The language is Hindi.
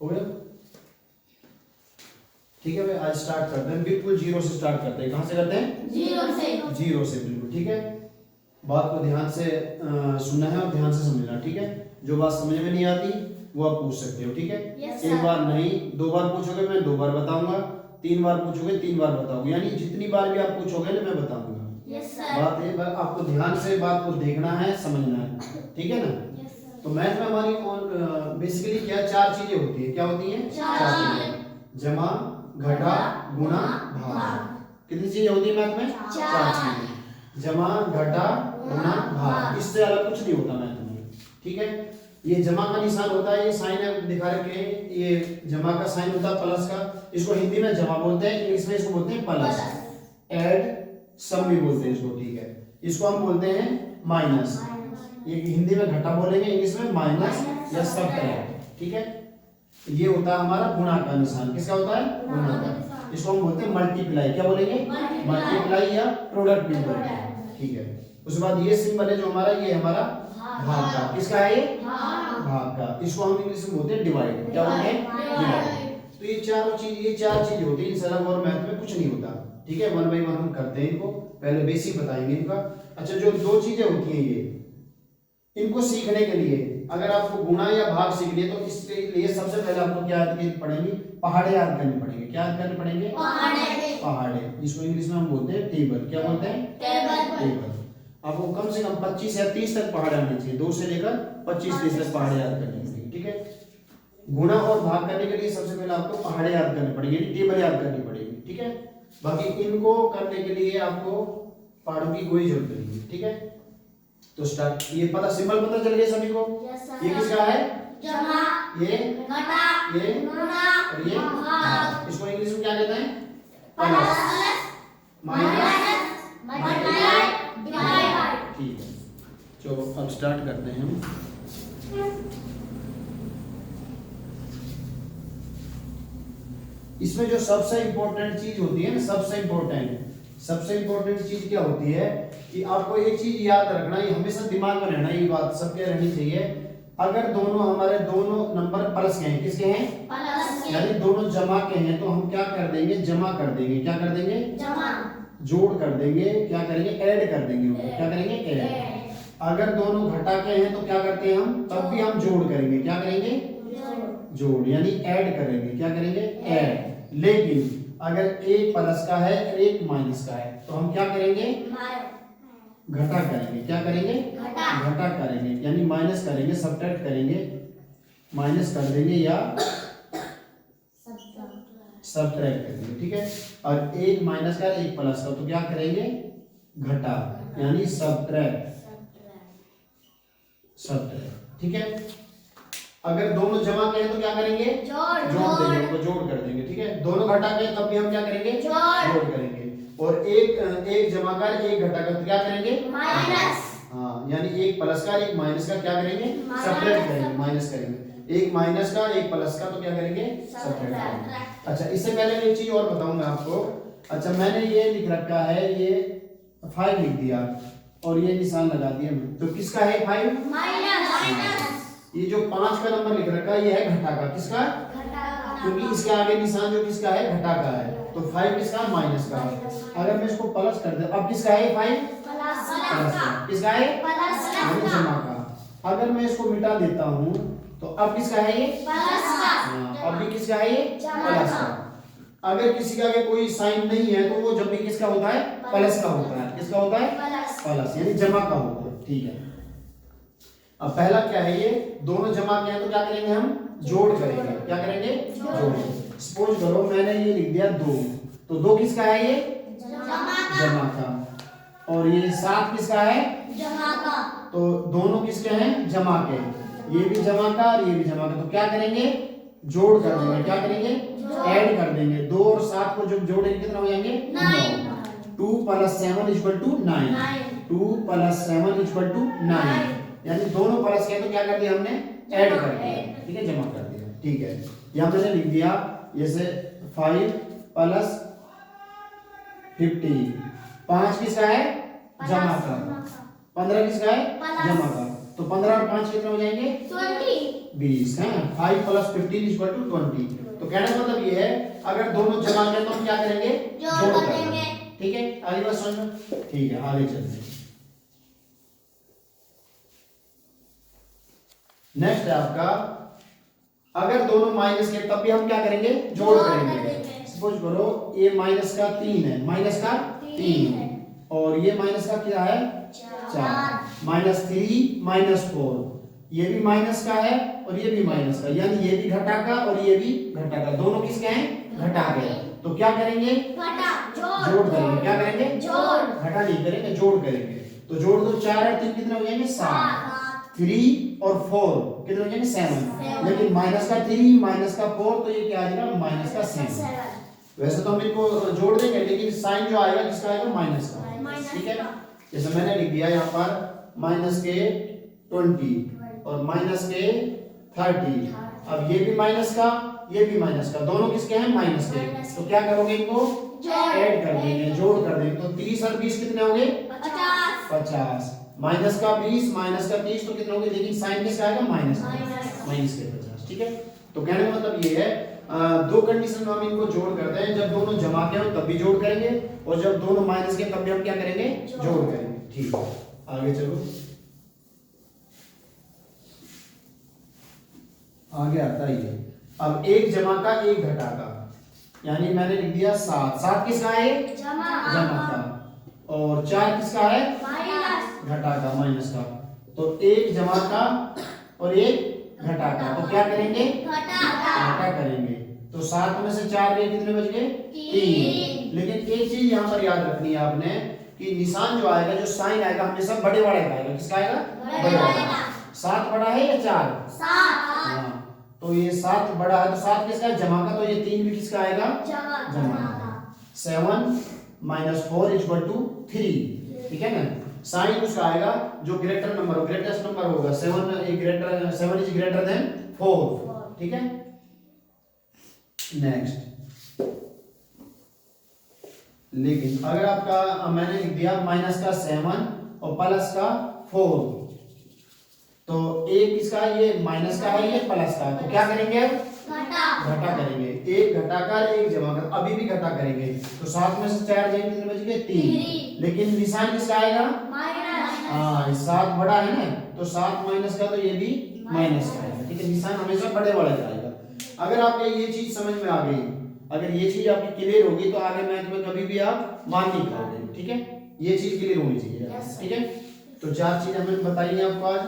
हो गया? ठीक है भाई, आज स्टार्ट करते हैं, बिल्कुल जीरो से स्टार्ट करते हैं। कहाँ से करते हैं? जीरो से बिल्कुल। ठीक है, बात को ध्यान से सुनना है और ध्यान से समझना। ठीक है, जो बात समझ में नहीं आती वो आप पूछ सकते हो। ठीक है, एक बार नहीं, 2 बार पूछोगे मैं 2 बार बताऊंगा, 3 बार पूछोगे 3 बार बताऊंगा, यानी जितनी बार भी आप पूछोगे ना मैं बताऊंगा। बात है, आपको ध्यान से बात को देखना है, समझना है। ठीक है ना? तो मैथ में हमारी बेसिकली क्या 4 चीजें होती है। क्या होती हैं? 4 चीजें। जमा, घटा, गुणा, भाग। कितनी चीजें होती है मैथ में? 4 चीजें। जमा, घटा, गुणा, भाग। इससे अलग कुछ नहीं होता मैथ में। ठीक है, ये जमा का निशान होता है, ये साइन है दिखा रखे हैं, ये जमा का साइन होता है प्लस का। इसको हिंदी में जमा बोलते हैं, इंग्लिश में इसको बोलते हैं प्लस। ऐड, सम भी बोलते हैं इसको। ठीक है, इसको हम बोलते हैं माइनस। ये हिंदी में घटा बोलेंगे, इंग्लिश में माइनस या सब्ट्रैक्ट। ठीक है, ये होता है हमारा गुणा का निशान। किसका होता है? गुणा का। इसको हम बोलते हैं मल्टीप्लाई। क्या बोलेंगे? मल्टीप्लाई या प्रोडक्ट भी बोलते हैं। ठीक है, उसके बाद ये सिंबल है जो हमारा, ये हमारा भाग का। किसका है ये? भाग का। इसको हम इंग्लिश में बोलते हैं डिवाइड। क्या बोलते हैं? डिवाइड। तो ये 4 चीज होती है, इनसे अलग और मैथ में कुछ नहीं होता। ठीक है, 1 बाय 1 हम करते हैं इनको, पहले बेसिक बताएंगे इनका। अच्छा, जो 2 चीजें होती हैं ये, इनको सीखने के लिए अगर आपको गुणा या भाग सीख लिए तो इसके लिए सबसे पहले आपको क्या याद करनी पड़ेगी? पहाड़े याद करनी पड़ेंगे। क्या याद करने पड़ेंगे? पहाड़े। इसको इंग्लिश में हम बोलते हैं टेबल। क्या बोलते हैं? टेबल। आपको कम से कम 25 या 30 तक पहाड़े आने चाहिए, 2 से लेकर 25-30 तक पहाड़े याद करने पड़ेंगे। ठीक है, गुणा और भाग करने के लिए सबसे पहले आपको पहाड़े याद करने पड़ेंगे, टेबल याद करनी पड़ेगी। ठीक है, बाकी इनको करने के लिए आपको पहाड़ों की कोई जरूरत नहीं है। ठीक है, तो स्टार्ट। ये पता, सिंबल पता चल गया सभी को? ये किसका है? जमा, ये घटा, ये गुणा और ये भाग। इसको इंग्लिश में क्या कहते हैं? Plus, minus, multiply, divide. ठीक है, चलो अब स्टार्ट करते हैं हम। इसमें जो सबसे इंपॉर्टेंट चीज होती है ना, सबसे इंपॉर्टेंट चीज क्या होती है कि आपको एक चीज याद रखना, ये हमेशा दिमाग में रहना, ये बात सबके रहनी चाहिए। अगर हमारे दोनों नंबर प्लस के हैं, किसके हैं? प्लस के। यानी दोनों जमा के हैं, तो हम क्या कर देंगे? जमा कर देंगे। क्या कर देंगे? जमा। जोड़ कर देंगे। क्या करेंगे? ऐड कर देंगे। क्या करेंगे? ऐड। अगर दोनों घटा के हैं तो क्या करते हैं हम? तब भी हम जोड़ करेंगे। क्या करेंगे? जोड़, यानी ऐड करेंगे। क्या करेंगे? ऐड। लेकिन अगर एक प्लस का है और एक माइनस का है तो हम क्या करेंगे? घटा करेंगे। क्या करेंगे? घटा करेंगे, यानी माइनस करेंगे, सब्ट्रैक्ट करेंगे, माइनस कर देंगे या सब्ट्रैक्ट करेंगे। ठीक है, और एक माइनस का एक प्लस का तो क्या करेंगे? घटा, यानी सब्ट्रैक्ट। ठीक है, अगर दोनों जमा के हैं तो क्या करेंगे? जोड़ देंगे, उनको जोड़ कर देंगे। ठीक है, दोनों घटा के तब भी हम क्या करेंगे? जोड़ करेंगे। और एक जमा का एक घटा का तो क्या करेंगे? माइनस। हाँ, यानी एक प्लस का एक माइनस का क्या करेंगे? सब्ट्रैक्ट करेंगे, माइनस करेंगे। एक माइनस का एक प्लस का तो क्या करेंगे? सब्ट्रैक्ट करेंगे। अच्छा, इससे पहले एक चीज और बताऊंगा आपको। अच्छा, मैंने ये लिख रखा है, ये 5 लिख दिया और ये निशान लगा दिया, तो किसका है 5? माइनस। ये जो 5 का नंबर लिख रखा है ये है घटा का। किसका? क्योंकि इसके आगे निशान जो किसका है? घटा का है, तो 5 किसका? माइनस का। अगर मैं इसको प्लस कर दे, अब किसका है 5? प्लस का। किसका है? यानी जमा का। अगर मैं इसको मिटा देता हूँ तो अब किसका है ये? अब भी किसका है ये? प्लस का। अगर किसी का आगे कोई साइन नहीं है तो वो जब भी किसका होता है? प्लस का होता है। किसका होता है? प्लस, यानी जमा का होता है। ठीक है, अब पहला क्या है? ये दोनों जमा के हैं तो क्या करेंगे हम? जोड़ करेंगे। क्या करेंगे? जोड़। सपोज करो मैंने ये लिख दिया 2, तो 2 किसका है? ये जमा का। और ये 7 किसका है? जमा का। तो दोनों किसके हैं? जमा के। ये भी जमा का और ये भी जमा का, तो क्या करेंगे? जोड़ कर देंगे। क्या करेंगे? ऐड कर देंगे। 2 और 7 को जब जोड़ेंगे कितना हो जाएंगे? 9। 2 + 7 = 9। 2 + 7 = 9। यानी दोनों प्लस के तो क्या कर दिया हमने? ऐड कर दिया। ठीक है, जमा कर दिया। ठीक है, यहां मैंने लिख दिया जैसे 5 + 50। 5 किसका है? जमा का। 15 किसका है? जमा का। तो 15 और 5 कितने हो जाएंगे? 20 है। 5 + 15 = 20। तो कहने का मतलब ये है अगर दोनों जमा करें तो हम क्या करेंगे? जोड़ कर देंगे। ठीक है, आगे बात समझ लो। ठीक है, आगे चलते हैं। नेक्स्ट है आपका, अगर दोनों माइनस के तब भी हम क्या करेंगे? जोड़ करेंगे। सपोज करो ये माइनस का 3 है, माइनस का 3 और ये माइनस का क्या है? 4। -3 - 4, ये भी माइनस का है और ये भी माइनस का, यानी ये भी घटा का और ये भी घटा का, दोनों किसके हैं? घटा के। तो क्या करेंगे? जोड़ करेंगे। क्या करेंगे? घटा नहीं करेंगे, जोड़ करेंगे। तो जोड़ दो, 4 और 3 कितने हो जाएंगे? 7। 3 और 4 कितने हो जाएंगे? 7। लेकिन माइनस का 3 माइनस का 4 तो ये क्या आ जाएगा? माइनस का 7। वैसे तो हम इनको जोड़ देंगे लेकिन साइन जो आएगा किसका आएगा? माइनस का। ठीक है, जैसे मैंने लिख दिया यहाँ पर माइनस के 20 और माइनस के 30। अब ये भी माइनस का, ये भी माइनस का, दोनों किसके हैं? माइनस के। तो क्या करोगे? इनको ऐड कर देंगे, जोड़ कर देंगे। तो 30 और 20 कितने होंगे? 50। माइनस का 20 माइनस का 30 तो कितने होंगे? लेकिन साइन किसका आएगा? माइनस के 50। ठीक है, तो कहने का मतलब ये है दो कंडीशन में हम इनको जोड़ करते हैं, जब दोनों जमा के हो तब भी जोड़ करेंगे और जब दोनों माइनस के तब भी हम क्या करेंगे? जोड़ करेंगे। ठीक है, आगे चलो। आगे आता है ये, अब एक जमा का एक घटा का, यानी मैंने लिख दिया 7। 7 किसका है? जमा का। और 4 किसका है? घटा का, माइनस का। तो एक जमा का और एक घटा का, तो क्या करेंगे? घटा करेंगे। तो 7 में से 4 गए, कितने बच गए? 3। लेकिन एक चीज यहाँ पर याद रखनी है आपने कि निशान जो आएगा, जो साइन आएगा, हमेशा बड़े वाले का आएगा। किसका आएगा? बड़े वाले का। 7 बड़ा है या 4? 7। तो ये 7 बड़ा है, तो 7 किसका है? जमा का। तो ये 3 भी किसका आएगा? जमा का। 7 - 4 = 3। ठीक है ना, साइन उसका आएगा जो ग्रेटर नंबर हो, ग्रेटेस्ट नंबर होगा। 7 इज ग्रेटर देन 4। ठीक है, नेक्स्ट। लेकिन अगर आपका मैंने लिख दिया माइनस का 7 और प्लस का 4, तो एक इसका ये माइनस का है, ये प्लस का, तो क्या करेंगे? घटा करेंगे। एक घटा कर एक जमा कर, अभी भी घटा करेंगे। तो 7 में से 4 जाएंगे, कितने बच गए? 3। लेकिन निशान किसका आएगा? हाँ, 7 बड़ा है ना, तो 7 माइनस का, तो ये भी माइनस का है। ठीक है, निशान हमेशा बड़े वाले का आएगा। अगर आपको ये चीज समझ में आ गई, अगर ये चीज आपकी क्लियर होगी, तो आगे मैथ में कभी भी आप मान नहीं पाओगे। ठीक है, ये चीज क्लियर होनी चाहिए। ठीक है, तो 4 चीजें हमने बताई हैं आपको आज।